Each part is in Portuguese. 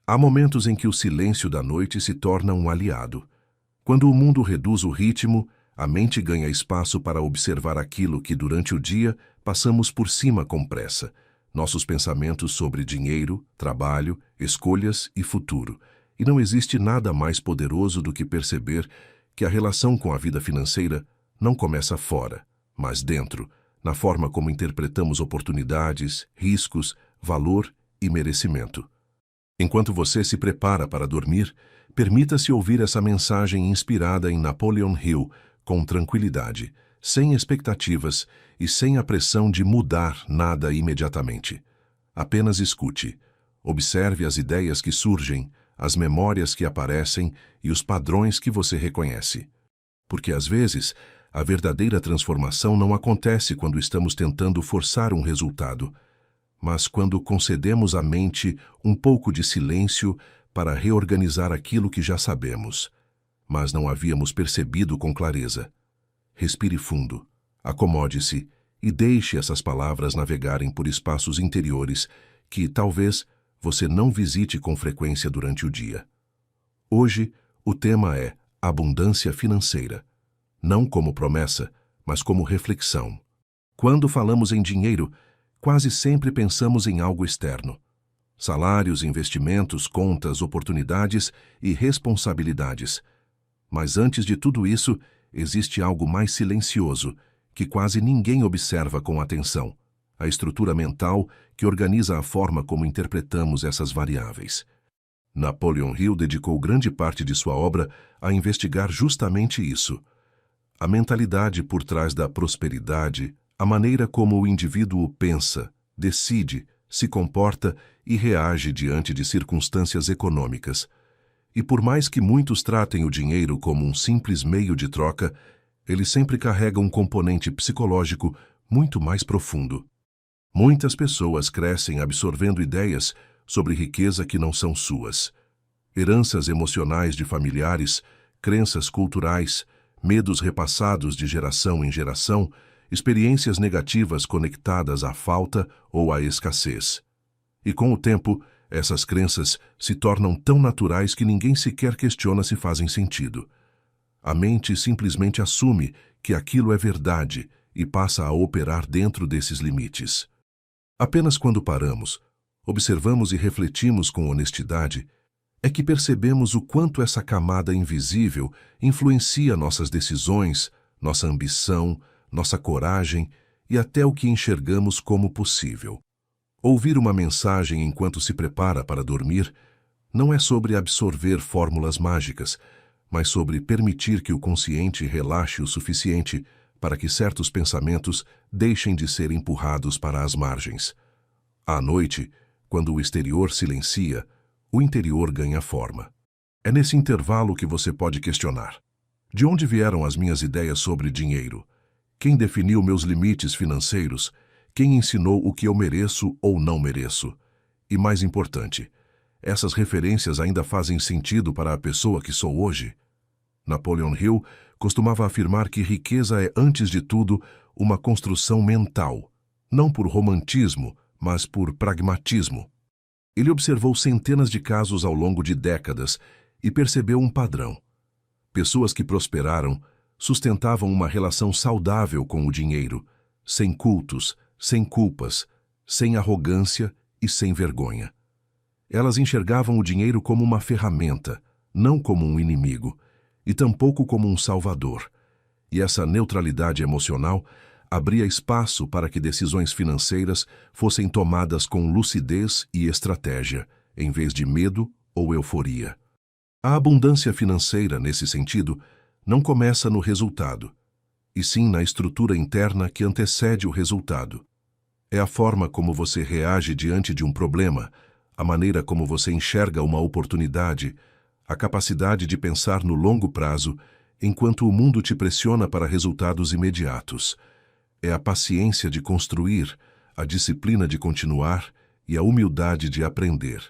Há momentos em que o silêncio da noite se torna um aliado. Quando o mundo reduz o ritmo, a mente ganha espaço para observar aquilo que durante o dia passamos por cima com pressa. Nossos pensamentos sobre dinheiro, trabalho, escolhas e futuro. E não existe nada mais poderoso do que perceber que a relação com a vida financeira não começa fora, mas dentro, na forma como interpretamos oportunidades, riscos, valor e merecimento. Enquanto você se prepara para dormir, permita-se ouvir essa mensagem inspirada em Napoleon Hill com tranquilidade, sem expectativas e sem a pressão de mudar nada imediatamente. Apenas escute. Observe as ideias que surgem, as memórias que aparecem e os padrões que você reconhece. Porque às vezes, a verdadeira transformação não acontece quando estamos tentando forçar um resultado, mas quando concedemos à mente um pouco de silêncio para reorganizar aquilo que já sabemos, mas não havíamos percebido com clareza. Respire fundo, acomode-se e deixe essas palavras navegarem por espaços interiores que, talvez, você não visite com frequência durante o dia. Hoje, o tema é abundância financeira, não como promessa, mas como reflexão. Quando falamos em dinheiro, quase sempre pensamos em algo externo. Salários, investimentos, contas, oportunidades e responsabilidades. Mas antes de tudo isso, existe algo mais silencioso, que quase ninguém observa com atenção: a estrutura mental que organiza a forma como interpretamos essas variáveis. Napoleon Hill dedicou grande parte de sua obra a investigar justamente isso. A mentalidade por trás da prosperidade, a maneira como o indivíduo pensa, decide, se comporta e reage diante de circunstâncias econômicas. E por mais que muitos tratem o dinheiro como um simples meio de troca, ele sempre carrega um componente psicológico muito mais profundo. Muitas pessoas crescem absorvendo ideias sobre riqueza que não são suas. Heranças emocionais de familiares, crenças culturais, medos repassados de geração em geração, experiências negativas conectadas à falta ou à escassez. E com o tempo, essas crenças se tornam tão naturais que ninguém sequer questiona se fazem sentido. A mente simplesmente assume que aquilo é verdade e passa a operar dentro desses limites. Apenas quando paramos, observamos e refletimos com honestidade, é que percebemos o quanto essa camada invisível influencia nossas decisões, nossa ambição, nossa coragem e até o que enxergamos como possível. Ouvir uma mensagem enquanto se prepara para dormir não é sobre absorver fórmulas mágicas, mas sobre permitir que o consciente relaxe o suficiente para que certos pensamentos deixem de ser empurrados para as margens. À noite, quando o exterior silencia, o interior ganha forma. É nesse intervalo que você pode questionar: de onde vieram as minhas ideias sobre dinheiro? Quem definiu meus limites financeiros? Quem ensinou o que eu mereço ou não mereço? E mais importante, essas referências ainda fazem sentido para a pessoa que sou hoje? Napoleon Hill costumava afirmar que riqueza é, antes de tudo, uma construção mental, não por romantismo, mas por pragmatismo. Ele observou centenas de casos ao longo de décadas e percebeu um padrão. Pessoas que prosperaram sustentavam uma relação saudável com o dinheiro, sem cultos, sem culpas, sem arrogância e sem vergonha. Elas enxergavam o dinheiro como uma ferramenta, não como um inimigo, e tampouco como um salvador. E essa neutralidade emocional abria espaço para que decisões financeiras fossem tomadas com lucidez e estratégia, em vez de medo ou euforia. A abundância financeira, nesse sentido, não começa no resultado, e sim na estrutura interna que antecede o resultado. É a forma como você reage diante de um problema, a maneira como você enxerga uma oportunidade, a capacidade de pensar no longo prazo, enquanto o mundo te pressiona para resultados imediatos. É a paciência de construir, a disciplina de continuar e a humildade de aprender.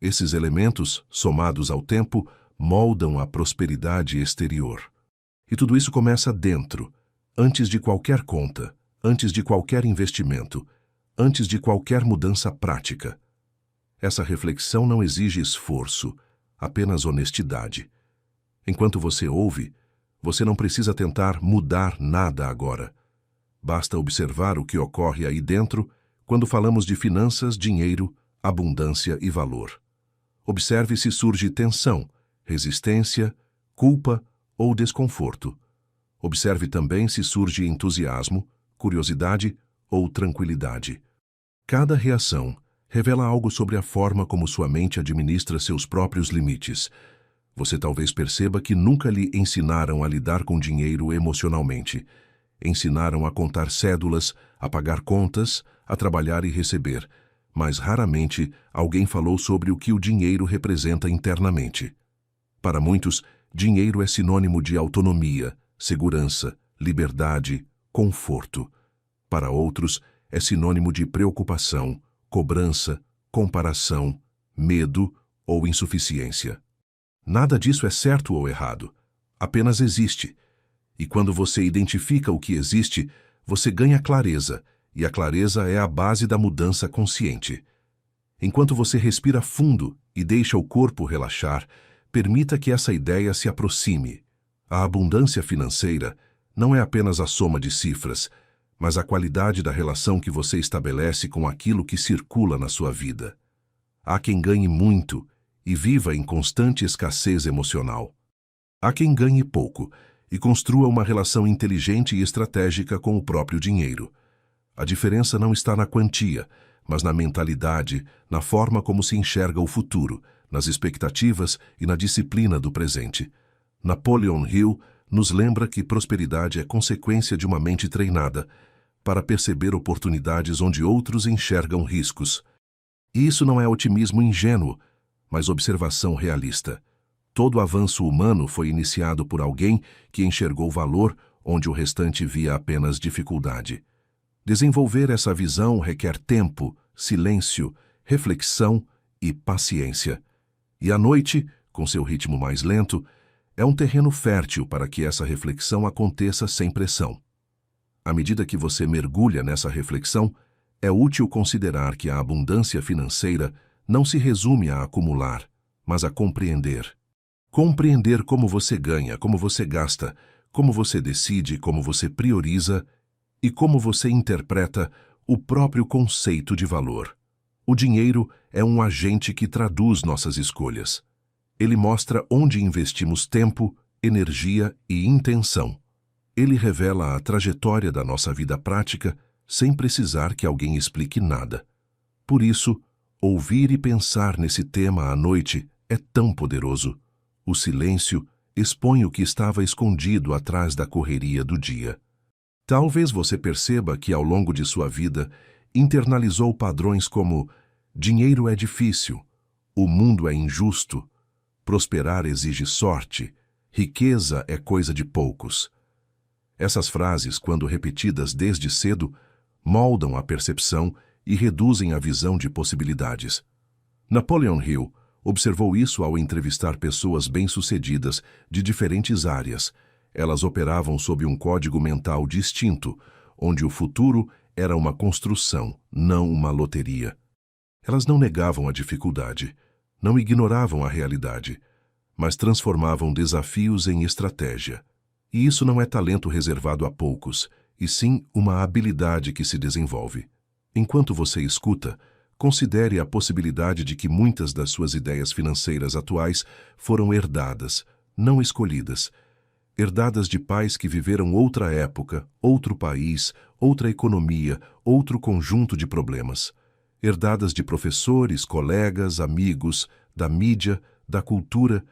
Esses elementos, somados ao tempo, moldam a prosperidade exterior. E tudo isso começa dentro, antes de qualquer conta, antes de qualquer investimento, antes de qualquer mudança prática. Essa reflexão não exige esforço, apenas honestidade. Enquanto você ouve, você não precisa tentar mudar nada agora. Basta observar o que ocorre aí dentro quando falamos de finanças, dinheiro, abundância e valor. Observe se surge tensão, resistência, culpa ou desconforto. Observe também se surge entusiasmo, curiosidade ou tranquilidade. Cada reação revela algo sobre a forma como sua mente administra seus próprios limites. Você talvez perceba que nunca lhe ensinaram a lidar com dinheiro emocionalmente. Ensinaram a contar cédulas, a pagar contas, a trabalhar e receber, mas raramente alguém falou sobre o que o dinheiro representa internamente. Para muitos, dinheiro é sinônimo de autonomia, segurança, liberdade, conforto. Para outros, é sinônimo de preocupação, cobrança, comparação, medo ou insuficiência. Nada disso é certo ou errado, apenas existe. E quando você identifica o que existe, você ganha clareza, e a clareza é a base da mudança consciente. Enquanto você respira fundo e deixa o corpo relaxar, permita que essa ideia se aproxime. A abundância financeira não é apenas a soma de cifras, mas a qualidade da relação que você estabelece com aquilo que circula na sua vida. Há quem ganhe muito e viva em constante escassez emocional. Há quem ganhe pouco e construa uma relação inteligente e estratégica com o próprio dinheiro. A diferença não está na quantia, mas na mentalidade, na forma como se enxerga o futuro, nas expectativas e na disciplina do presente. Napoleon Hill nos lembra que prosperidade é consequência de uma mente treinada para perceber oportunidades onde outros enxergam riscos. E isso não é otimismo ingênuo, mas observação realista. Todo avanço humano foi iniciado por alguém que enxergou valor onde o restante via apenas dificuldade. Desenvolver essa visão requer tempo, silêncio, reflexão e paciência. E a noite, com seu ritmo mais lento, é um terreno fértil para que essa reflexão aconteça sem pressão. À medida que você mergulha nessa reflexão, é útil considerar que a abundância financeira não se resume a acumular, mas a compreender. Compreender como você ganha, como você gasta, como você decide, como você prioriza e como você interpreta o próprio conceito de valor. O dinheiro é um agente que traduz nossas escolhas. Ele mostra onde investimos tempo, energia e intenção. Ele revela a trajetória da nossa vida prática sem precisar que alguém explique nada. Por isso, ouvir e pensar nesse tema à noite é tão poderoso. O silêncio expõe o que estava escondido atrás da correria do dia. Talvez você perceba que ao longo de sua vida internalizou padrões como dinheiro é difícil, o mundo é injusto, prosperar exige sorte, riqueza é coisa de poucos. Essas frases, quando repetidas desde cedo, moldam a percepção e reduzem a visão de possibilidades. Napoleon Hill observou isso ao entrevistar pessoas bem-sucedidas de diferentes áreas. Elas operavam sob um código mental distinto, onde o futuro era uma construção, não uma loteria. Elas não negavam a dificuldade, não ignoravam a realidade, mas transformavam desafios em estratégia. E isso não é talento reservado a poucos, e sim uma habilidade que se desenvolve. Enquanto você escuta, considere a possibilidade de que muitas das suas ideias financeiras atuais foram herdadas, não escolhidas. Herdadas de pais que viveram outra época, outro país, outra economia, outro conjunto de problemas. Herdadas de professores, colegas, amigos, da mídia, da cultura.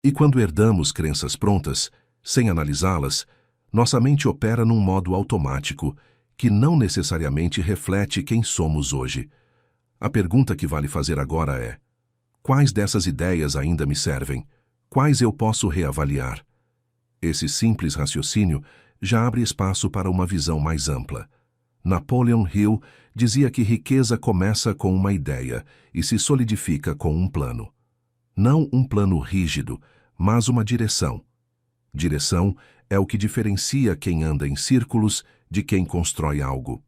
E quando herdamos crenças prontas, sem analisá-las, nossa mente opera num modo automático, que não necessariamente reflete quem somos hoje. A pergunta que vale fazer agora é: quais dessas ideias ainda me servem? Quais eu posso reavaliar? Esse simples raciocínio já abre espaço para uma visão mais ampla. Napoleon Hill dizia que riqueza começa com uma ideia e se solidifica com um plano. Não um plano rígido, mas uma direção. Direção é o que diferencia quem anda em círculos de quem constrói algo.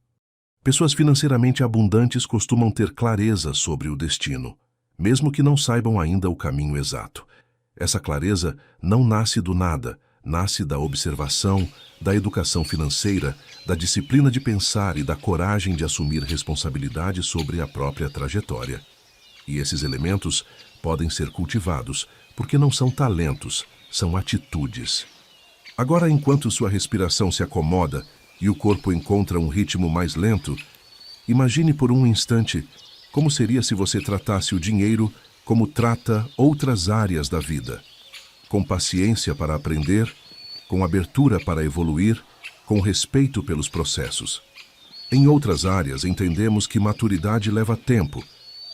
Pessoas financeiramente abundantes costumam ter clareza sobre o destino, mesmo que não saibam ainda o caminho exato. Essa clareza não nasce do nada, nasce da observação, da educação financeira, da disciplina de pensar e da coragem de assumir responsabilidade sobre a própria trajetória. E esses elementos podem ser cultivados, porque não são talentos, são atitudes. Agora, enquanto sua respiração se acomoda e o corpo encontra um ritmo mais lento, imagine por um instante como seria se você tratasse o dinheiro como trata outras áreas da vida, com paciência para aprender, com abertura para evoluir, com respeito pelos processos. Em outras áreas, entendemos que maturidade leva tempo,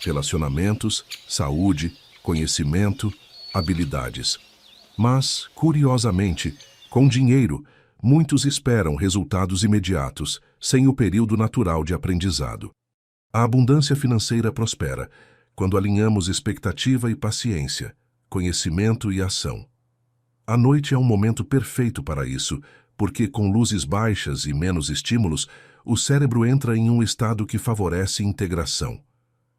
relacionamentos, saúde, conhecimento, habilidades. Mas, curiosamente, com dinheiro, muitos esperam resultados imediatos, sem o período natural de aprendizado. A abundância financeira prospera quando alinhamos expectativa e paciência, conhecimento e ação. A noite é um momento perfeito para isso, porque com luzes baixas e menos estímulos, o cérebro entra em um estado que favorece integração.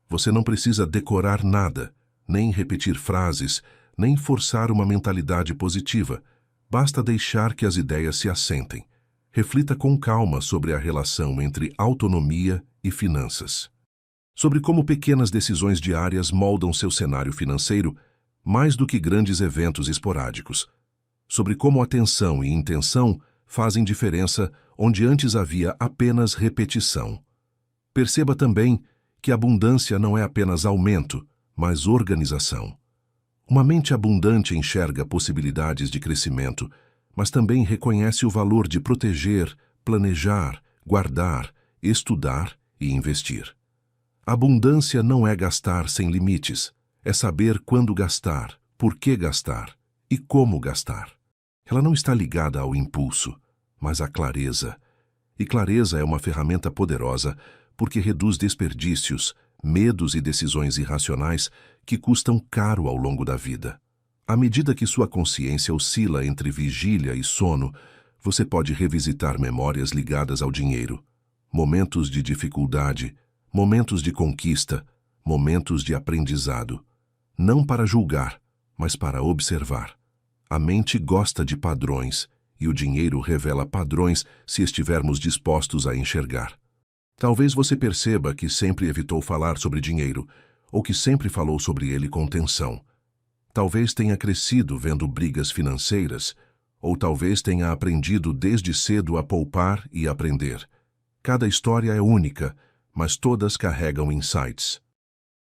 Você não precisa decorar nada, nem repetir frases, nem forçar uma mentalidade positiva. Basta deixar que as ideias se assentem. Reflita com calma sobre a relação entre autonomia e finanças. Sobre como pequenas decisões diárias moldam seu cenário financeiro, mais do que grandes eventos esporádicos. Sobre como atenção e intenção fazem diferença onde antes havia apenas repetição. Perceba também que abundância não é apenas aumento, mas organização. Uma mente abundante enxerga possibilidades de crescimento, mas também reconhece o valor de proteger, planejar, guardar, estudar e investir. A abundância não é gastar sem limites, é saber quando gastar, por que gastar e como gastar. Ela não está ligada ao impulso, mas à clareza. E clareza é uma ferramenta poderosa porque reduz desperdícios, medos e decisões irracionais que custam caro ao longo da vida. À medida que sua consciência oscila entre vigília e sono, você pode revisitar memórias ligadas ao dinheiro, momentos de dificuldade, momentos de conquista, momentos de aprendizado. Não para julgar, mas para observar. A mente gosta de padrões, e o dinheiro revela padrões se estivermos dispostos a enxergar. Talvez você perceba que sempre evitou falar sobre dinheiro, ou que sempre falou sobre ele com tensão. Talvez tenha crescido vendo brigas financeiras, ou talvez tenha aprendido desde cedo a poupar e aprender. Cada história é única, mas todas carregam insights.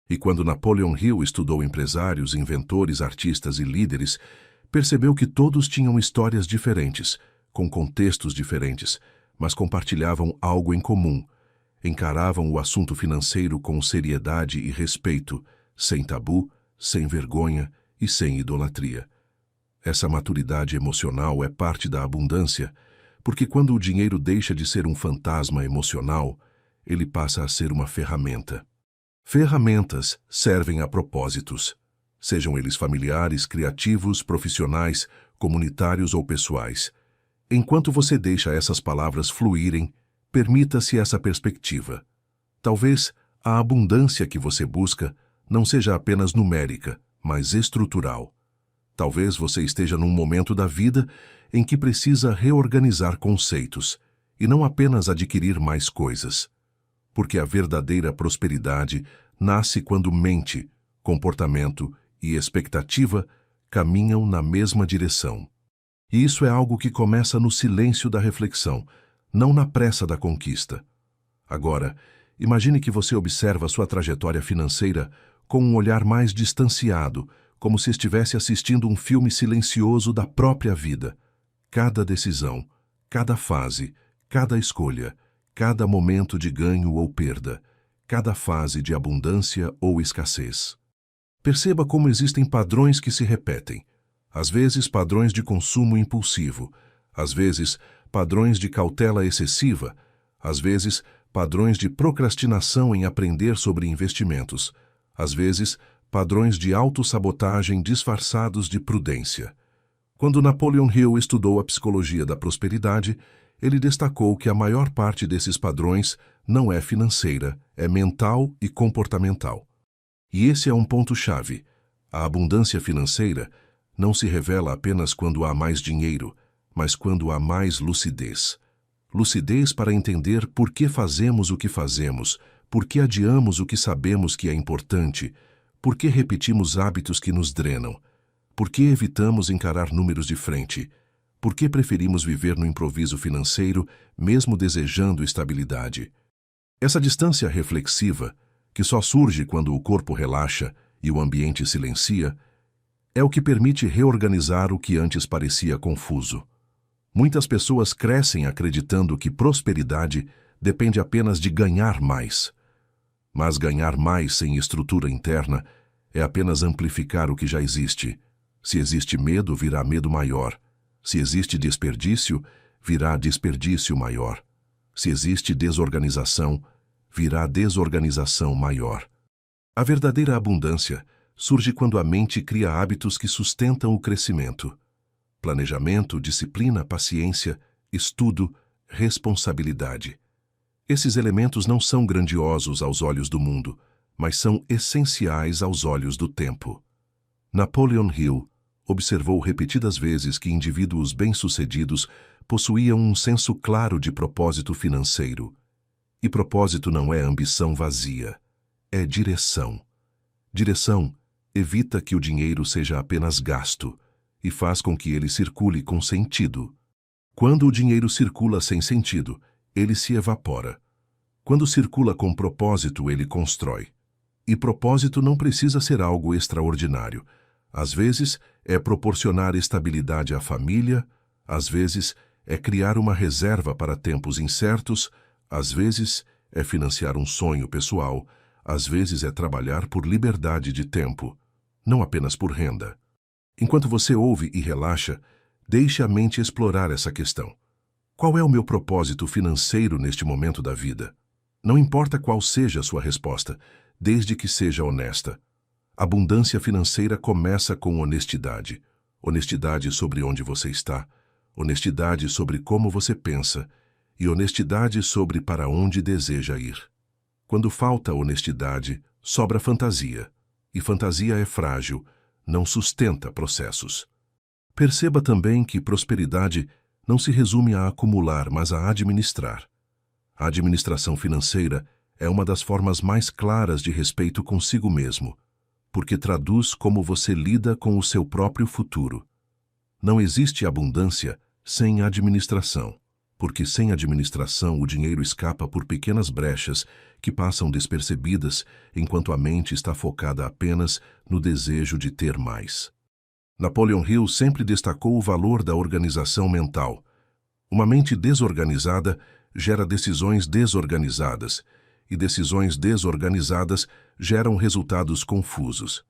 E quando Napoleon Hill estudou empresários, inventores, artistas e líderes, percebeu que todos tinham histórias diferentes, com contextos diferentes, mas compartilhavam algo em comum. Encaravam o assunto financeiro com seriedade e respeito, sem tabu, sem vergonha e sem idolatria. Essa maturidade emocional é parte da abundância, porque quando o dinheiro deixa de ser um fantasma emocional, ele passa a ser uma ferramenta. Ferramentas servem a propósitos, sejam eles familiares, criativos, profissionais, comunitários ou pessoais. Enquanto você deixa essas palavras fluírem, permita-se essa perspectiva. Talvez a abundância que você busca não seja apenas numérica, mas estrutural. Talvez você esteja num momento da vida em que precisa reorganizar conceitos e não apenas adquirir mais coisas. Porque a verdadeira prosperidade nasce quando mente, comportamento e expectativa caminham na mesma direção. E isso é algo que começa no silêncio da reflexão, não na pressa da conquista. Agora, imagine que você observa sua trajetória financeira com um olhar mais distanciado, como se estivesse assistindo um filme silencioso da própria vida. Cada decisão, cada fase, cada escolha, cada momento de ganho ou perda, cada fase de abundância ou escassez. Perceba como existem padrões que se repetem. Às vezes, padrões de consumo impulsivo. Às vezes, padrões de cautela excessiva. Às vezes, padrões de procrastinação em aprender sobre investimentos. Às vezes, padrões de autossabotagem disfarçados de prudência. Quando Napoleon Hill estudou a psicologia da prosperidade, ele destacou que a maior parte desses padrões não é financeira, é mental e comportamental. E esse é um ponto-chave. A abundância financeira não se revela apenas quando há mais dinheiro, mas quando há mais lucidez. Lucidez para entender por que fazemos o que fazemos, por que adiamos o que sabemos que é importante, por que repetimos hábitos que nos drenam, por que evitamos encarar números de frente, por que preferimos viver no improviso financeiro, mesmo desejando estabilidade. Essa distância reflexiva, que só surge quando o corpo relaxa e o ambiente silencia, é o que permite reorganizar o que antes parecia confuso. Muitas pessoas crescem acreditando que prosperidade depende apenas de ganhar mais. Mas ganhar mais sem estrutura interna é apenas amplificar o que já existe. Se existe medo, virá medo maior. Se existe desperdício, virá desperdício maior. Se existe desorganização, virá desorganização maior. A verdadeira abundância surge quando a mente cria hábitos que sustentam o crescimento. Planejamento, disciplina, paciência, estudo, responsabilidade. Esses elementos não são grandiosos aos olhos do mundo, mas são essenciais aos olhos do tempo. Napoleon Hill observou repetidas vezes que indivíduos bem-sucedidos possuíam um senso claro de propósito financeiro. E propósito não é ambição vazia, é direção. Direção evita que o dinheiro seja apenas gasto e faz com que ele circule com sentido. Quando o dinheiro circula sem sentido, ele se evapora. Quando circula com propósito, ele constrói. E propósito não precisa ser algo extraordinário. Às vezes, é proporcionar estabilidade à família, às vezes, é criar uma reserva para tempos incertos, às vezes, é financiar um sonho pessoal, às vezes é trabalhar por liberdade de tempo, não apenas por renda. Enquanto você ouve e relaxa, deixe a mente explorar essa questão. Qual é o meu propósito financeiro neste momento da vida? Não importa qual seja a sua resposta, desde que seja honesta. Abundância financeira começa com honestidade. Honestidade sobre onde você está, honestidade sobre como você pensa e honestidade sobre para onde deseja ir. Quando falta honestidade, sobra fantasia. E fantasia é frágil, não sustenta processos. Perceba também que prosperidade não se resume a acumular, mas a administrar. A administração financeira é uma das formas mais claras de respeito consigo mesmo, porque traduz como você lida com o seu próprio futuro. Não existe abundância sem administração, porque sem administração o dinheiro escapa por pequenas brechas que passam despercebidas enquanto a mente está focada apenas no desejo de ter mais. Napoleon Hill sempre destacou o valor da organização mental. Uma mente desorganizada gera decisões desorganizadas, e decisões desorganizadas geram resultados confusos.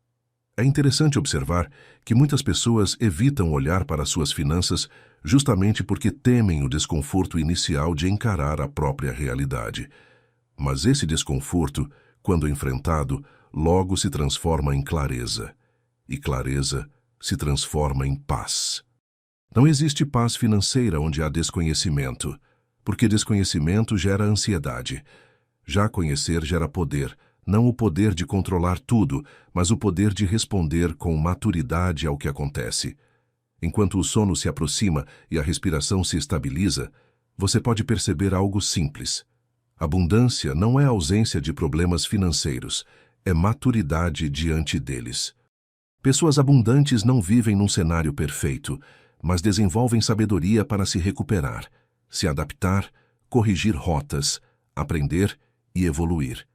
É interessante observar que muitas pessoas evitam olhar para suas finanças justamente porque temem o desconforto inicial de encarar a própria realidade. Mas esse desconforto, quando enfrentado, logo se transforma em clareza, e clareza se transforma em paz. Não existe paz financeira onde há desconhecimento, porque desconhecimento gera ansiedade. Já conhecer gera poder, não o poder de controlar tudo, mas o poder de responder com maturidade ao que acontece. Enquanto o sono se aproxima e a respiração se estabiliza, você pode perceber algo simples. Abundância não é ausência de problemas financeiros, é maturidade diante deles. Pessoas abundantes não vivem num cenário perfeito, mas desenvolvem sabedoria para se recuperar, se adaptar, corrigir rotas, aprender e evoluir.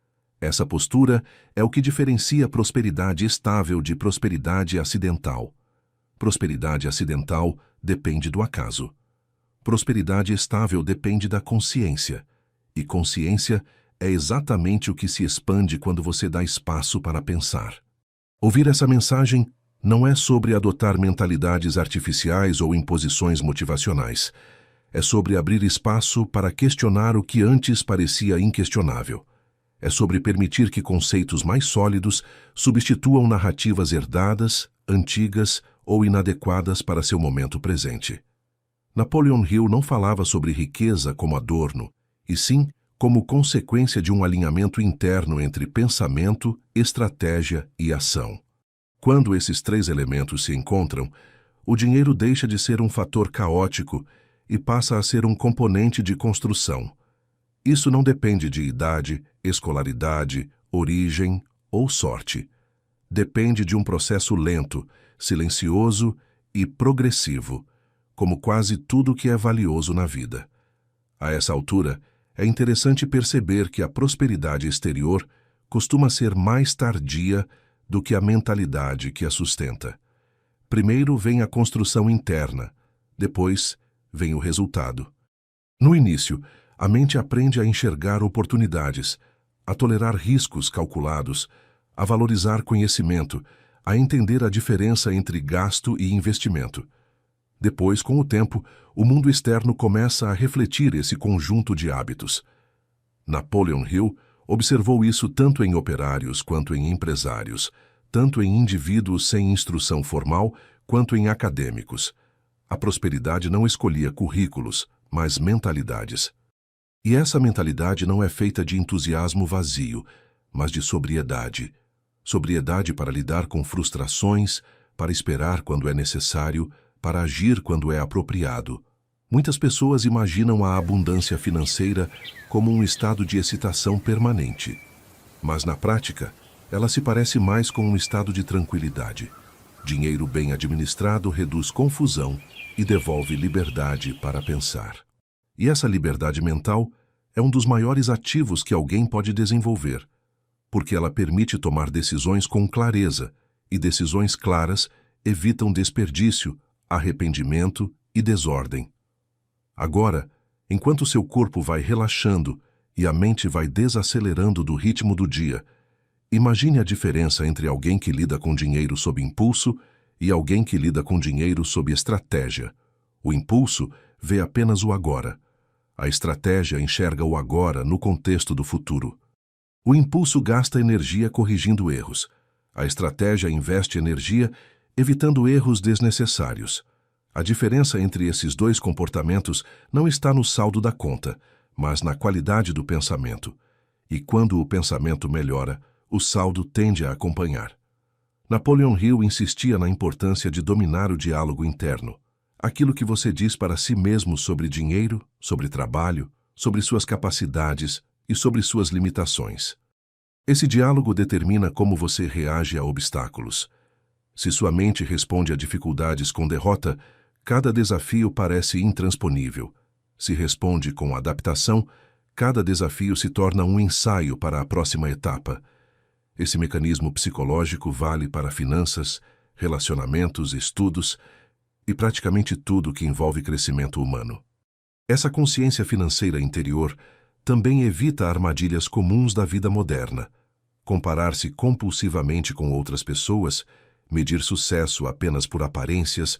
Essa postura é o que diferencia prosperidade estável de prosperidade acidental. Prosperidade acidental depende do acaso. Prosperidade estável depende da consciência. E consciência é exatamente o que se expande quando você dá espaço para pensar. Ouvir essa mensagem não é sobre adotar mentalidades artificiais ou imposições motivacionais. É sobre abrir espaço para questionar o que antes parecia inquestionável. É sobre permitir que conceitos mais sólidos substituam narrativas herdadas, antigas ou inadequadas para seu momento presente. Napoleon Hill não falava sobre riqueza como adorno, e sim como consequência de um alinhamento interno entre pensamento, estratégia e ação. Quando esses três elementos se encontram, o dinheiro deixa de ser um fator caótico e passa a ser um componente de construção. Isso não depende de idade, escolaridade, origem ou sorte. Depende de um processo lento, silencioso e progressivo, como quase tudo que é valioso na vida. A essa altura, é interessante perceber que a prosperidade exterior costuma ser mais tardia do que a mentalidade que a sustenta. Primeiro vem a construção interna, depois vem o resultado. No início, a mente aprende a enxergar oportunidades, a tolerar riscos calculados, a valorizar conhecimento, a entender a diferença entre gasto e investimento. Depois, com o tempo, o mundo externo começa a refletir esse conjunto de hábitos. Napoleon Hill observou isso tanto em operários quanto em empresários, tanto em indivíduos sem instrução formal quanto em acadêmicos. A prosperidade não escolhia currículos, mas mentalidades. E essa mentalidade não é feita de entusiasmo vazio, mas de sobriedade. Sobriedade para lidar com frustrações, para esperar quando é necessário, para agir quando é apropriado. Muitas pessoas imaginam a abundância financeira como um estado de excitação permanente. Mas, na prática, ela se parece mais com um estado de tranquilidade. Dinheiro bem administrado reduz confusão e devolve liberdade para pensar. E essa liberdade mental é um dos maiores ativos que alguém pode desenvolver, porque ela permite tomar decisões com clareza, e decisões claras evitam desperdício, arrependimento e desordem. Agora, enquanto seu corpo vai relaxando e a mente vai desacelerando do ritmo do dia, imagine a diferença entre alguém que lida com dinheiro sob impulso e alguém que lida com dinheiro sob estratégia. O impulso vê apenas o agora. A estratégia enxerga o agora no contexto do futuro. O impulso gasta energia corrigindo erros. A estratégia investe energia evitando erros desnecessários. A diferença entre esses dois comportamentos não está no saldo da conta, mas na qualidade do pensamento. E quando o pensamento melhora, o saldo tende a acompanhar. Napoleon Hill insistia na importância de dominar o diálogo interno. Aquilo que você diz para si mesmo sobre dinheiro, sobre trabalho, sobre suas capacidades e sobre suas limitações. Esse diálogo determina como você reage a obstáculos. Se sua mente responde a dificuldades com derrota, cada desafio parece intransponível. Se responde com adaptação, cada desafio se torna um ensaio para a próxima etapa. Esse mecanismo psicológico vale para finanças, relacionamentos, estudos e praticamente tudo que envolve crescimento humano. Essa consciência financeira interior também evita armadilhas comuns da vida moderna. Comparar-se compulsivamente com outras pessoas, medir sucesso apenas por aparências,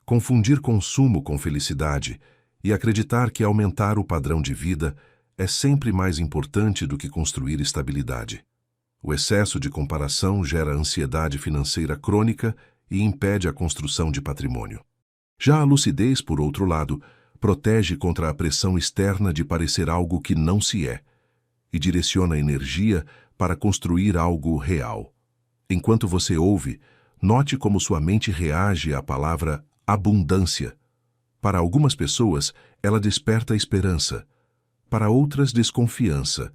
confundir consumo com felicidade e acreditar que aumentar o padrão de vida é sempre mais importante do que construir estabilidade. O excesso de comparação gera ansiedade financeira crônica e impede a construção de patrimônio. Já a lucidez, por outro lado, protege contra a pressão externa de parecer algo que não se é e direciona a energia para construir algo real. Enquanto você ouve, note como sua mente reage à palavra abundância. Para algumas pessoas, ela desperta esperança. Para outras, desconfiança.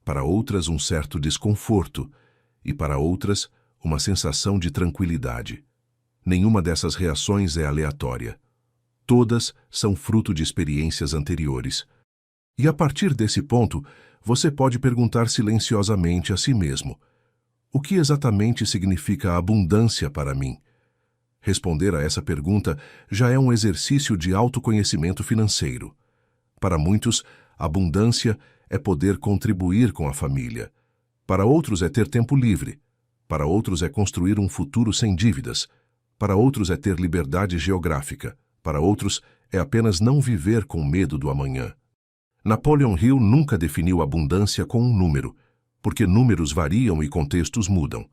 Para outras, um certo desconforto. E para outras, uma sensação de tranquilidade. Nenhuma dessas reações é aleatória. Todas são fruto de experiências anteriores. E a partir desse ponto, você pode perguntar silenciosamente a si mesmo: o que exatamente significa abundância para mim? Responder a essa pergunta já é um exercício de autoconhecimento financeiro. Para muitos, abundância é poder contribuir com a família. Para outros é ter tempo livre. Para outros é construir um futuro sem dívidas. Para outros é ter liberdade geográfica. Para outros é apenas não viver com medo do amanhã. Napoleon Hill nunca definiu abundância com um número, porque números variam e contextos mudam.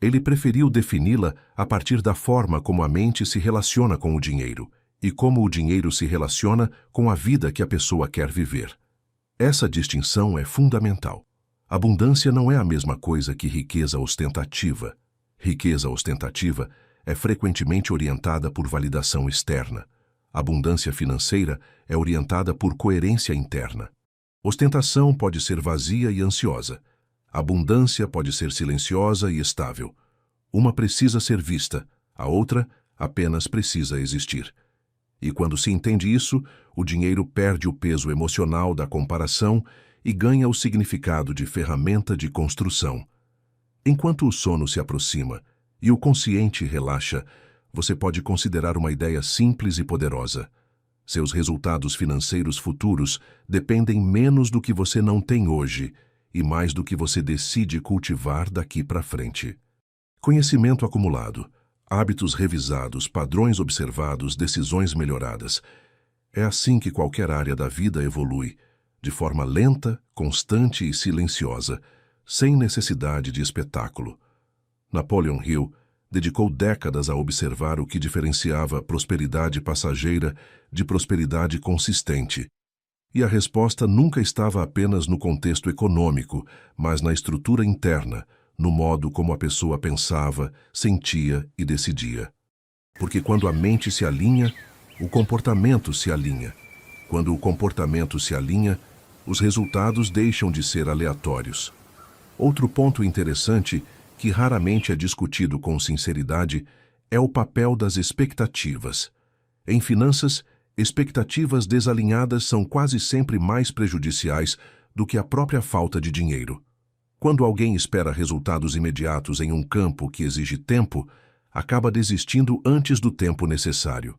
Ele preferiu defini-la a partir da forma como a mente se relaciona com o dinheiro e como o dinheiro se relaciona com a vida que a pessoa quer viver. Essa distinção é fundamental. Abundância não é a mesma coisa que riqueza ostentativa. Riqueza ostentativa é frequentemente orientada por validação externa. Abundância financeira é orientada por coerência interna. Ostentação pode ser vazia e ansiosa. Abundância pode ser silenciosa e estável. Uma precisa ser vista, a outra apenas precisa existir. E quando se entende isso, o dinheiro perde o peso emocional da comparação e ganha o significado de ferramenta de construção. Enquanto o sono se aproxima e o consciente relaxa, você pode considerar uma ideia simples e poderosa. Seus resultados financeiros futuros dependem menos do que você não tem hoje e mais do que você decide cultivar daqui para frente. Conhecimento acumulado, hábitos revisados, padrões observados, decisões melhoradas. É assim que qualquer área da vida evolui, de forma lenta, constante e silenciosa, sem necessidade de espetáculo. Napoleon Hill dedicou décadas a observar o que diferenciava prosperidade passageira de prosperidade consistente. E a resposta nunca estava apenas no contexto econômico, mas na estrutura interna, no modo como a pessoa pensava, sentia e decidia. Porque quando a mente se alinha, o comportamento se alinha. Quando o comportamento se alinha, os resultados deixam de ser aleatórios. Outro ponto interessante, que raramente é discutido com sinceridade, é o papel das expectativas. Em finanças, expectativas desalinhadas são quase sempre mais prejudiciais do que a própria falta de dinheiro. Quando alguém espera resultados imediatos em um campo que exige tempo, acaba desistindo antes do tempo necessário.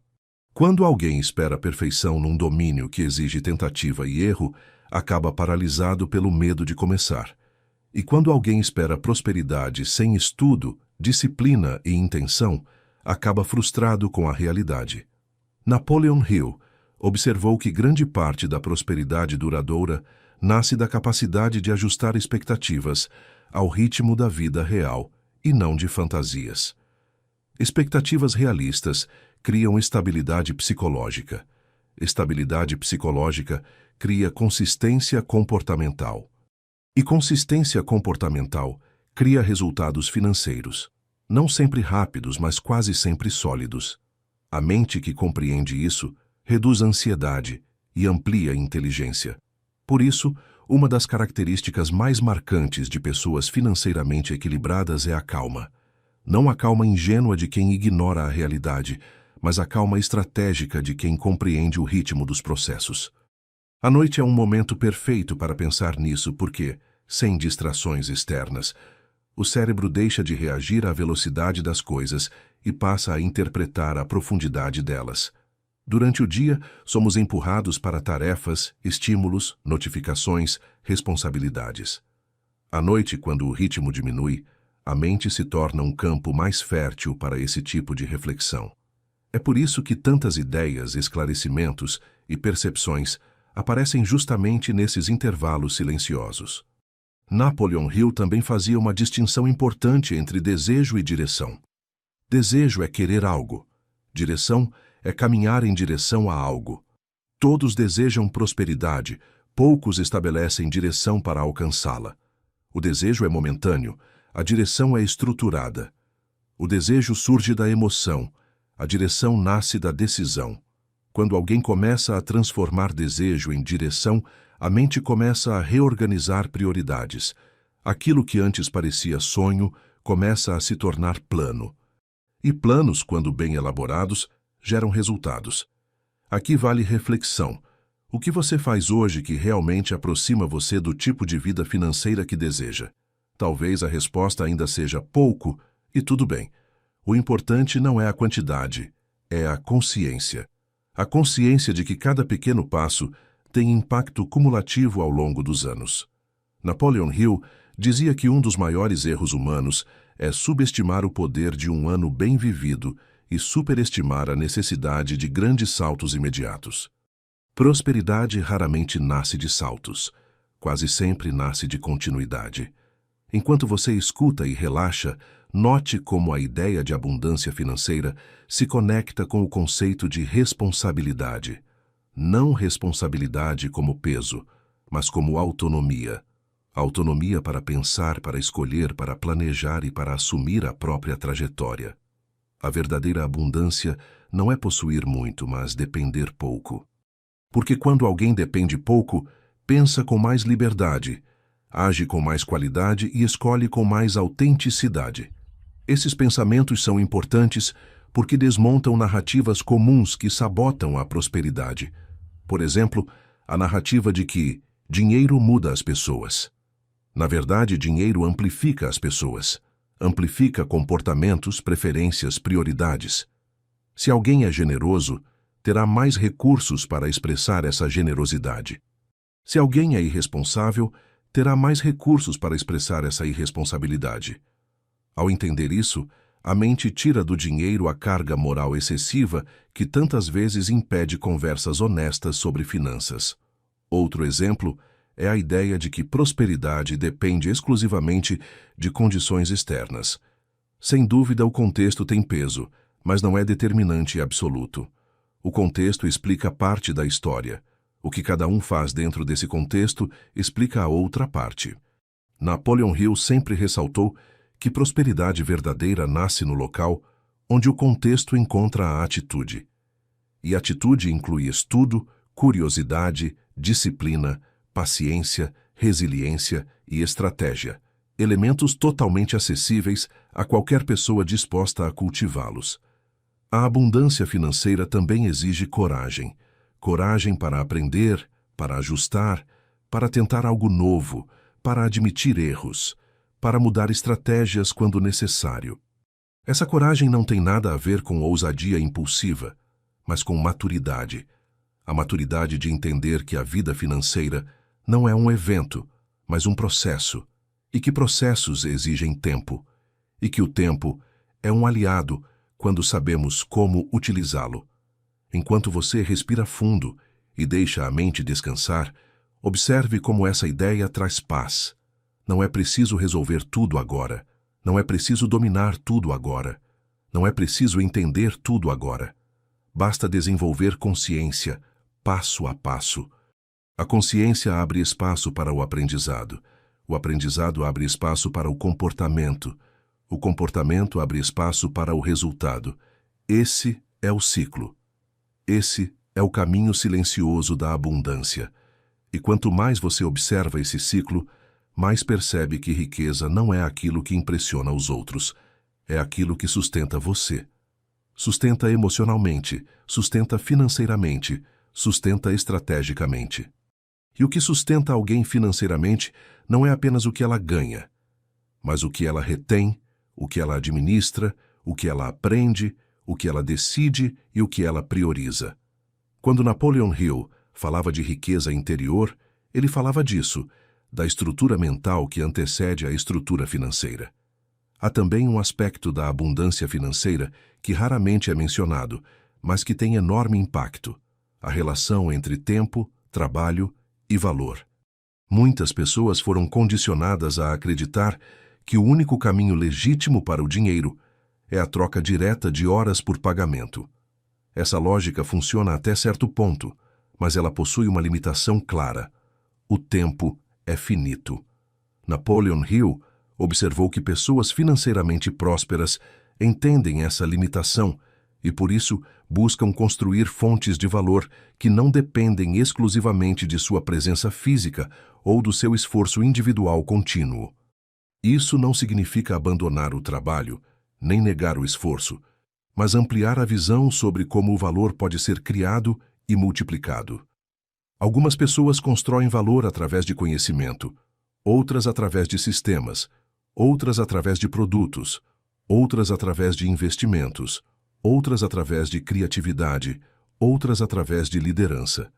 Quando alguém espera perfeição num domínio que exige tentativa e erro, acaba paralisado pelo medo de começar. E quando alguém espera prosperidade sem estudo, disciplina e intenção, acaba frustrado com a realidade. Napoleon Hill observou que grande parte da prosperidade duradoura nasce da capacidade de ajustar expectativas ao ritmo da vida real e não de fantasias. Expectativas realistas criam estabilidade psicológica. Estabilidade psicológica cria consistência comportamental. E consistência comportamental cria resultados financeiros, não sempre rápidos, mas quase sempre sólidos. A mente que compreende isso reduz a ansiedade e amplia a inteligência. Por isso, uma das características mais marcantes de pessoas financeiramente equilibradas é a calma. Não a calma ingênua de quem ignora a realidade, mas a calma estratégica de quem compreende o ritmo dos processos. A noite é um momento perfeito para pensar nisso porque, sem distrações externas, o cérebro deixa de reagir à velocidade das coisas e passa a interpretar a profundidade delas. Durante o dia, somos empurrados para tarefas, estímulos, notificações, responsabilidades. À noite, quando o ritmo diminui, a mente se torna um campo mais fértil para esse tipo de reflexão. É por isso que tantas ideias, esclarecimentos e percepções aparecem justamente nesses intervalos silenciosos. Napoleon Hill também fazia uma distinção importante entre desejo e direção. Desejo é querer algo. Direção é caminhar em direção a algo. Todos desejam prosperidade, poucos estabelecem direção para alcançá-la. O desejo é momentâneo, a direção é estruturada. O desejo surge da emoção, a direção nasce da decisão. Quando alguém começa a transformar desejo em direção, a mente começa a reorganizar prioridades. Aquilo que antes parecia sonho começa a se tornar plano. E planos, quando bem elaborados, geram resultados. Aqui vale reflexão. O que você faz hoje que realmente aproxima você do tipo de vida financeira que deseja? Talvez a resposta ainda seja pouco, e tudo bem. O importante não é a quantidade, é a consciência. A consciência de que cada pequeno passo tem impacto cumulativo ao longo dos anos. Napoleon Hill dizia que um dos maiores erros humanos é subestimar o poder de um ano bem vivido e superestimar a necessidade de grandes saltos imediatos. Prosperidade raramente nasce de saltos, quase sempre nasce de continuidade. Enquanto você escuta e relaxa, note como a ideia de abundância financeira se conecta com o conceito de responsabilidade. Não responsabilidade como peso, mas como autonomia. Autonomia para pensar, para escolher, para planejar e para assumir a própria trajetória. A verdadeira abundância não é possuir muito, mas depender pouco. Porque quando alguém depende pouco, pensa com mais liberdade, age com mais qualidade e escolhe com mais autenticidade. Esses pensamentos são importantes porque desmontam narrativas comuns que sabotam a prosperidade. Por exemplo, a narrativa de que dinheiro muda as pessoas. Na verdade, dinheiro amplifica as pessoas, amplifica comportamentos, preferências, prioridades. Se alguém é generoso, terá mais recursos para expressar essa generosidade. Se alguém é irresponsável, terá mais recursos para expressar essa irresponsabilidade. Ao entender isso, a mente tira do dinheiro a carga moral excessiva que tantas vezes impede conversas honestas sobre finanças. Outro exemplo é a ideia de que prosperidade depende exclusivamente de condições externas. Sem dúvida, o contexto tem peso, mas não é determinante e absoluto. O contexto explica parte da história. O que cada um faz dentro desse contexto explica a outra parte. Napoleon Hill sempre ressaltou que prosperidade verdadeira nasce no local onde o contexto encontra a atitude. E atitude inclui estudo, curiosidade, disciplina, paciência, resiliência e estratégia, elementos totalmente acessíveis a qualquer pessoa disposta a cultivá-los. A abundância financeira também exige coragem. Coragem para aprender, para ajustar, para tentar algo novo, para admitir erros, para mudar estratégias quando necessário. Essa coragem não tem nada a ver com ousadia impulsiva, mas com maturidade. A maturidade de entender que a vida financeira não é um evento, mas um processo, e que processos exigem tempo, e que o tempo é um aliado quando sabemos como utilizá-lo. Enquanto você respira fundo e deixa a mente descansar, observe como essa ideia traz paz. Não é preciso resolver tudo agora. Não é preciso dominar tudo agora. Não é preciso entender tudo agora. Basta desenvolver consciência, passo a passo. A consciência abre espaço para o aprendizado. O aprendizado abre espaço para o comportamento. O comportamento abre espaço para o resultado. Esse é o ciclo. Esse é o caminho silencioso da abundância. E quanto mais você observa esse ciclo, mais percebe que riqueza não é aquilo que impressiona os outros, é aquilo que sustenta você. Sustenta emocionalmente, sustenta financeiramente, sustenta estrategicamente. E o que sustenta alguém financeiramente não é apenas o que ela ganha, mas o que ela retém, o que ela administra, o que ela aprende, o que ela decide e o que ela prioriza. Quando Napoleon Hill falava de riqueza interior, ele falava disso, da estrutura mental que antecede a estrutura financeira. Há também um aspecto da abundância financeira que raramente é mencionado, mas que tem enorme impacto: a relação entre tempo, trabalho e valor. Muitas pessoas foram condicionadas a acreditar que o único caminho legítimo para o dinheiro é a troca direta de horas por pagamento. Essa lógica funciona até certo ponto, mas ela possui uma limitação clara: o tempo é finito. Napoleon Hill observou que pessoas financeiramente prósperas entendem essa limitação e, por isso, buscam construir fontes de valor que não dependem exclusivamente de sua presença física ou do seu esforço individual contínuo. Isso não significa abandonar o trabalho, nem negar o esforço, mas ampliar a visão sobre como o valor pode ser criado e multiplicado. Algumas pessoas constroem valor através de conhecimento, outras através de sistemas, outras através de produtos, outras através de investimentos, outras através de criatividade, outras através de liderança.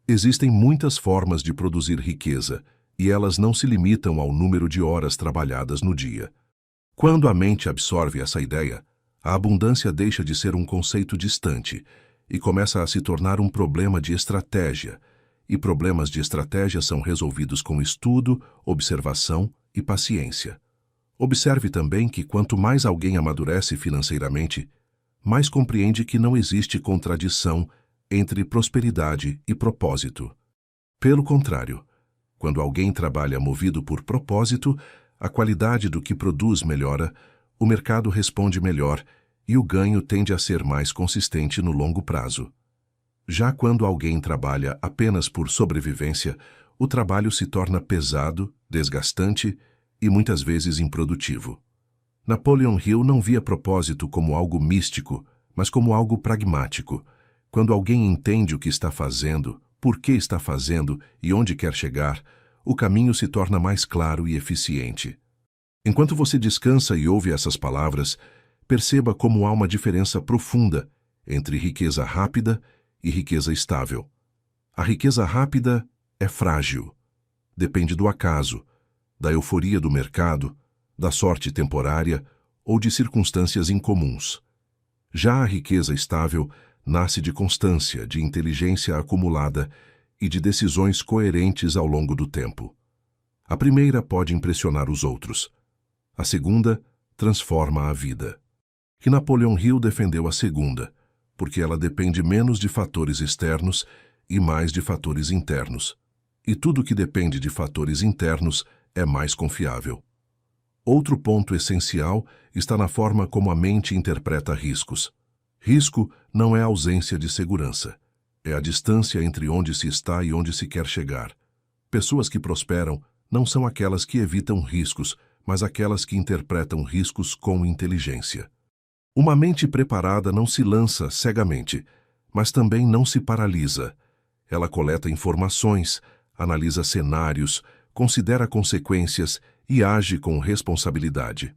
Existem muitas formas de produzir riqueza, e elas não se limitam ao número de horas trabalhadas no dia. Quando a mente absorve essa ideia, a abundância deixa de ser um conceito distante e começa a se tornar um problema de estratégia, e problemas de estratégia são resolvidos com estudo, observação e paciência. Observe também que quanto mais alguém amadurece financeiramente, mais compreende que não existe contradição entre prosperidade e propósito. Pelo contrário, Quando alguém trabalha movido por propósito, a qualidade do que produz melhora, o mercado responde melhor e o ganho tende a ser mais consistente no longo prazo. Já quando alguém trabalha apenas por sobrevivência, o trabalho se torna pesado, desgastante e muitas vezes improdutivo. Napoleon Hill não via propósito como algo místico, mas como algo pragmático. Quando alguém entende o que está fazendo, por que está fazendo e onde quer chegar, o caminho se torna mais claro e eficiente. Enquanto você descansa e ouve essas palavras, perceba como há uma diferença profunda entre riqueza rápida e riqueza estável. A riqueza rápida é frágil. Depende do acaso, da euforia do mercado, da sorte temporária ou de circunstâncias incomuns. Já a riqueza estável nasce de constância, de inteligência acumulada e de decisões coerentes ao longo do tempo. A primeira pode impressionar os outros. A segunda transforma a vida. E Napoleon Hill defendeu a segunda, porque ela depende menos de fatores externos e mais de fatores internos. E tudo que depende de fatores internos é mais confiável. Outro ponto essencial está na forma como a mente interpreta riscos. Risco não é ausência de segurança. É a distância entre onde se está e onde se quer chegar. Pessoas que prosperam não são aquelas que evitam riscos, mas aquelas que interpretam riscos com inteligência. Uma mente preparada não se lança cegamente, mas também não se paralisa. Ela coleta informações, analisa cenários, considera consequências e age com responsabilidade.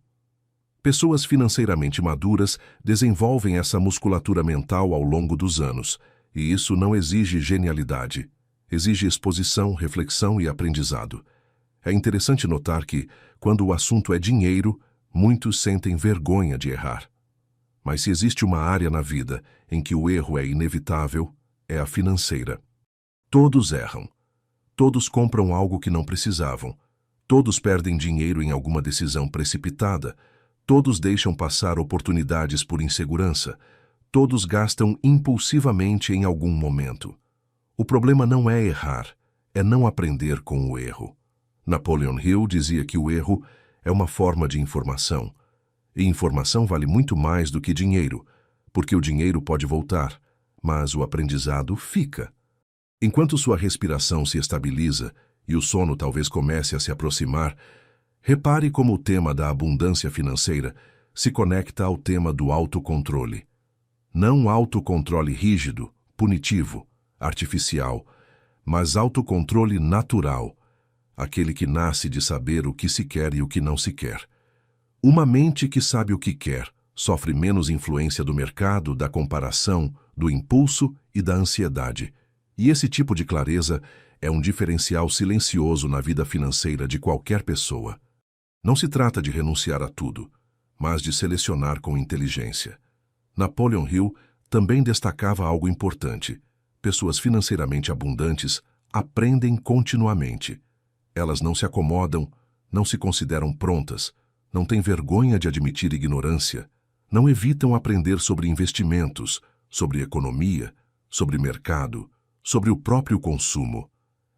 Pessoas financeiramente maduras desenvolvem essa musculatura mental ao longo dos anos, e isso não exige genialidade. Exige exposição, reflexão e aprendizado. É interessante notar que, quando o assunto é dinheiro, muitos sentem vergonha de errar. Mas se existe uma área na vida em que o erro é inevitável, é a financeira. Todos erram. Todos compram algo que não precisavam. Todos perdem dinheiro em alguma decisão precipitada. Todos deixam passar oportunidades por insegurança. Todos gastam impulsivamente em algum momento. O problema não é errar, é não aprender com o erro. Napoleon Hill dizia que o erro é uma forma de informação. E informação vale muito mais do que dinheiro, porque o dinheiro pode voltar, mas o aprendizado fica. Enquanto sua respiração se estabiliza e o sono talvez comece a se aproximar, repare como o tema da abundância financeira se conecta ao tema do autocontrole. Não autocontrole rígido, punitivo, artificial, mas autocontrole natural, aquele que nasce de saber o que se quer e o que não se quer. Uma mente que sabe o que quer sofre menos influência do mercado, da comparação, do impulso e da ansiedade. E esse tipo de clareza é um diferencial silencioso na vida financeira de qualquer pessoa. Não se trata de renunciar a tudo, mas de selecionar com inteligência. Napoleon Hill também destacava algo importante. Pessoas financeiramente abundantes aprendem continuamente. Elas não se acomodam, não se consideram prontas, não têm vergonha de admitir ignorância, não evitam aprender sobre investimentos, sobre economia, sobre mercado, sobre o próprio consumo.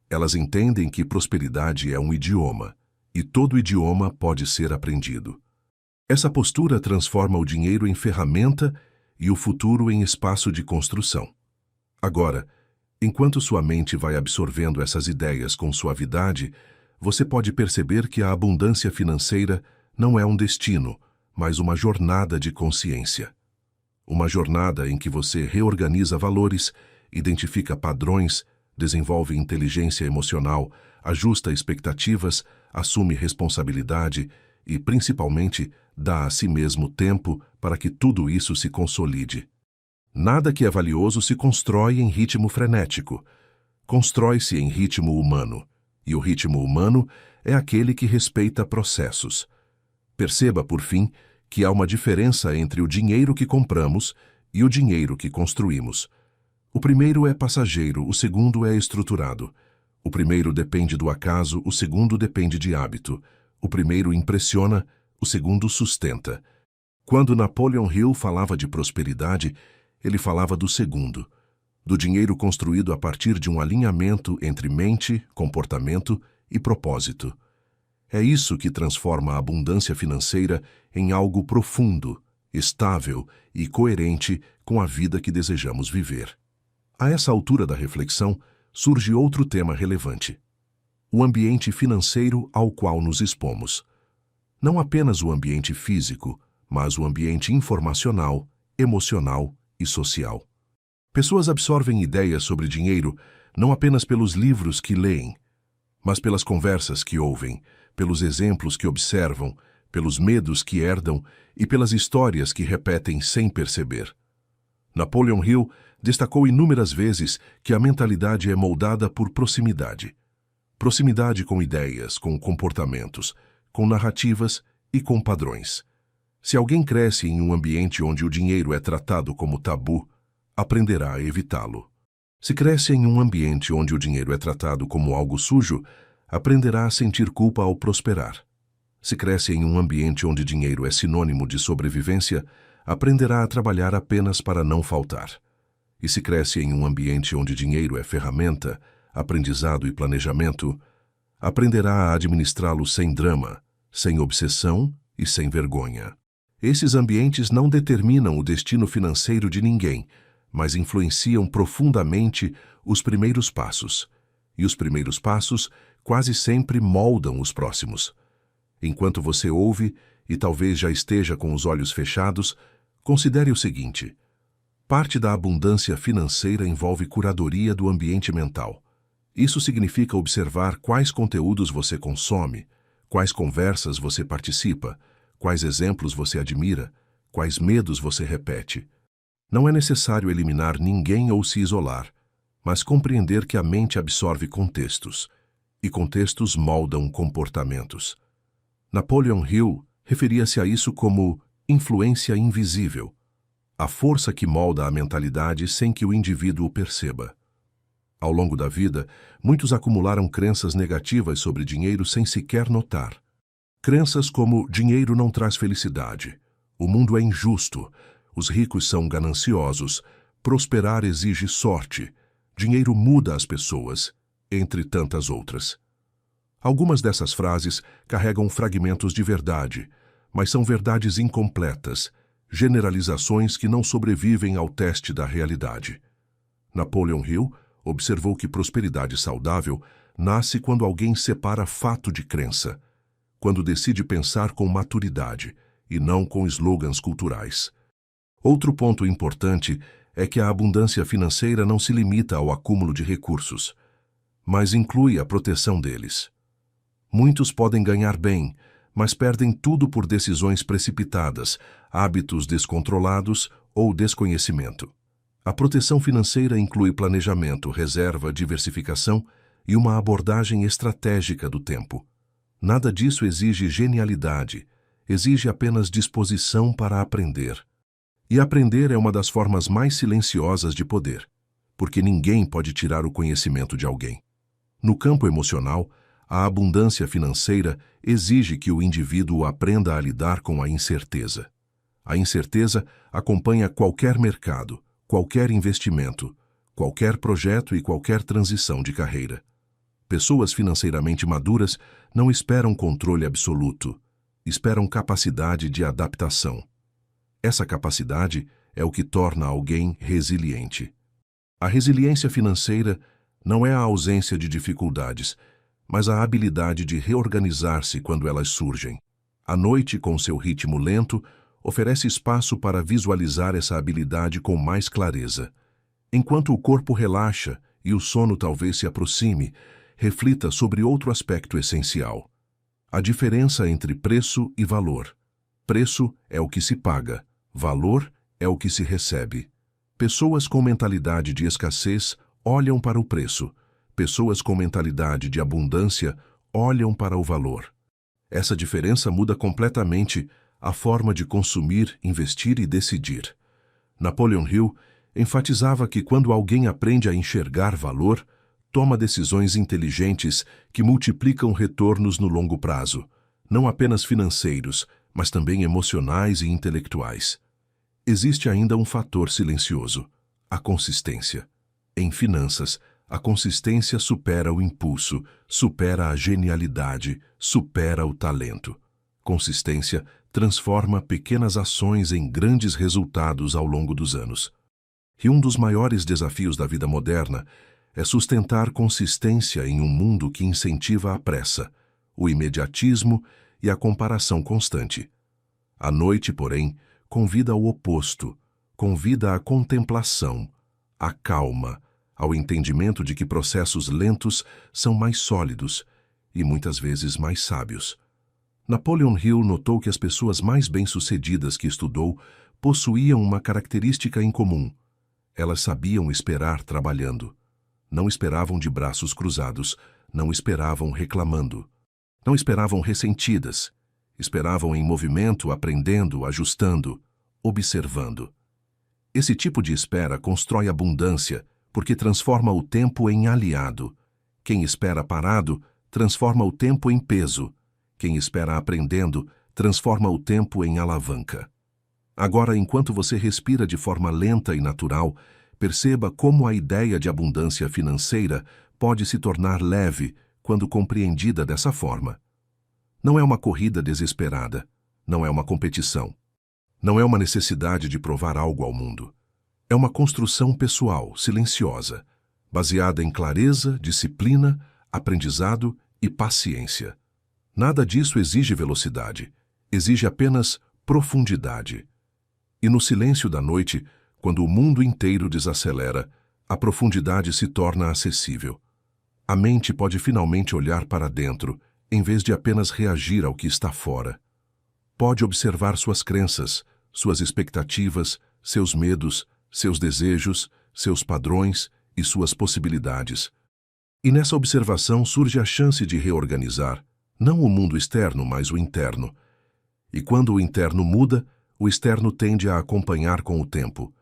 Elas entendem que prosperidade é um idioma, e todo idioma pode ser aprendido. Essa postura transforma o dinheiro em ferramenta e o futuro em espaço de construção. Agora, enquanto sua mente vai absorvendo essas ideias com suavidade, você pode perceber que a abundância financeira não é um destino, mas uma jornada de consciência. Uma jornada em que você reorganiza valores, identifica padrões, desenvolve inteligência emocional, ajusta expectativas, assume responsabilidade e, principalmente, dá a si mesmo tempo para que tudo isso se consolide. Nada que é valioso se constrói em ritmo frenético. Constrói-se em ritmo humano. E o ritmo humano é aquele que respeita processos. Perceba, por fim, que há uma diferença entre o dinheiro que compramos e o dinheiro que construímos. O primeiro é passageiro, o segundo é estruturado. O primeiro depende do acaso, o segundo depende de hábito. O primeiro impressiona, o segundo sustenta. Quando Napoleon Hill falava de prosperidade, ele falava do segundo. do dinheiro construído a partir de um alinhamento entre mente, comportamento e propósito. É isso que transforma a abundância financeira em algo profundo, estável e coerente com a vida que desejamos viver. A essa altura da reflexão, surge outro tema relevante: o ambiente financeiro ao qual nos expomos. Não apenas o ambiente físico, mas o ambiente informacional, emocional e social. Pessoas absorvem ideias sobre dinheiro não apenas pelos livros que leem, mas pelas conversas que ouvem, pelos exemplos que observam, pelos medos que herdam e pelas histórias que repetem sem perceber. Napoleon Hill destacou inúmeras vezes que a mentalidade é moldada por proximidade. Proximidade com ideias, com comportamentos, com narrativas e com padrões. Se alguém cresce em um ambiente onde o dinheiro é tratado como tabu, aprenderá a evitá-lo. Se cresce em um ambiente onde o dinheiro é tratado como algo sujo, aprenderá a sentir culpa ao prosperar. Se cresce em um ambiente onde dinheiro é sinônimo de sobrevivência, aprenderá a trabalhar apenas para não faltar. E se cresce em um ambiente onde dinheiro é ferramenta, aprendizado e planejamento, aprenderá a administrá-lo sem drama, sem obsessão e sem vergonha. Esses ambientes não determinam o destino financeiro de ninguém, mas influenciam profundamente os primeiros passos. E os primeiros passos quase sempre moldam os próximos. Enquanto você ouve, e talvez já esteja com os olhos fechados, considere o seguinte: parte da abundância financeira envolve curadoria do ambiente mental. Isso significa observar quais conteúdos você consome, quais conversas você participa, quais exemplos você admira, quais medos você repete. Não é necessário eliminar ninguém ou se isolar, mas compreender que a mente absorve contextos, e contextos moldam comportamentos. Napoleon Hill referia-se a isso como influência invisível, a força que molda a mentalidade sem que o indivíduo perceba. Ao longo da vida, muitos acumularam crenças negativas sobre dinheiro sem sequer notar. Crenças como dinheiro não traz felicidade, o mundo é injusto, os ricos são gananciosos, prosperar exige sorte, dinheiro muda as pessoas, entre tantas outras. Algumas dessas frases carregam fragmentos de verdade, mas são verdades incompletas, generalizações que não sobrevivem ao teste da realidade. Napoleon Hill observou que prosperidade saudável nasce quando alguém separa fato de crença, quando decide pensar com maturidade e não com slogans culturais. Outro ponto importante é que a abundância financeira não se limita ao acúmulo de recursos, mas inclui a proteção deles. Muitos podem ganhar bem, mas perdem tudo por decisões precipitadas, hábitos descontrolados ou desconhecimento. A proteção financeira inclui planejamento, reserva, diversificação e uma abordagem estratégica do tempo. Nada disso exige genialidade, exige apenas disposição para aprender. E aprender é uma das formas mais silenciosas de poder, porque ninguém pode tirar o conhecimento de alguém. No campo emocional, a abundância financeira exige que o indivíduo aprenda a lidar com a incerteza. A incerteza acompanha qualquer mercado, qualquer investimento, qualquer projeto e qualquer transição de carreira. Pessoas financeiramente maduras não esperam controle absoluto, esperam capacidade de adaptação. Essa capacidade é o que torna alguém resiliente. A resiliência financeira não é a ausência de dificuldades, mas a habilidade de reorganizar-se quando elas surgem. A noite, com seu ritmo lento, oferece espaço para visualizar essa habilidade com mais clareza. Enquanto o corpo relaxa e o sono talvez se aproxime, reflita sobre outro aspecto essencial: a diferença entre preço e valor. Preço é o que se paga, valor é o que se recebe. Pessoas com mentalidade de escassez olham para o preço. Pessoas com mentalidade de abundância olham para o valor. Essa diferença muda completamente a forma de consumir, investir e decidir. Napoleon Hill enfatizava que quando alguém aprende a enxergar valor, toma decisões inteligentes que multiplicam retornos no longo prazo, não apenas financeiros, mas também emocionais e intelectuais. Existe ainda um fator silencioso: a consistência. Em finanças, a consistência supera o impulso, supera a genialidade, supera o talento. Consistência transforma pequenas ações em grandes resultados ao longo dos anos. E um dos maiores desafios da vida moderna é sustentar consistência em um mundo que incentiva a pressa, o imediatismo e a comparação constante. A noite, porém, convida ao oposto, convida à contemplação, à calma, ao entendimento de que processos lentos são mais sólidos e muitas vezes mais sábios. Napoleon Hill notou que as pessoas mais bem-sucedidas que estudou possuíam uma característica em comum. Elas sabiam esperar trabalhando. Não esperavam de braços cruzados, não esperavam reclamando. Não esperavam ressentidas. Esperavam em movimento, aprendendo, ajustando, observando. Esse tipo de espera constrói abundância, porque transforma o tempo em aliado. Quem espera parado, transforma o tempo em peso. Quem espera aprendendo, transforma o tempo em alavanca. Agora, enquanto você respira de forma lenta e natural, perceba como a ideia de abundância financeira pode se tornar leve quando compreendida dessa forma. Não é uma corrida desesperada, não é uma competição. Não é uma necessidade de provar algo ao mundo. É uma construção pessoal, silenciosa, baseada em clareza, disciplina, aprendizado e paciência. Nada disso exige velocidade, exige apenas profundidade. E no silêncio da noite, quando o mundo inteiro desacelera, a profundidade se torna acessível. A mente pode finalmente olhar para dentro, em vez de apenas reagir ao que está fora. Pode observar suas crenças, suas expectativas, seus medos, seus desejos, seus padrões e suas possibilidades. E nessa observação surge a chance de reorganizar, não o mundo externo, mas o interno. E quando o interno muda, o externo tende a acompanhar com o tempo.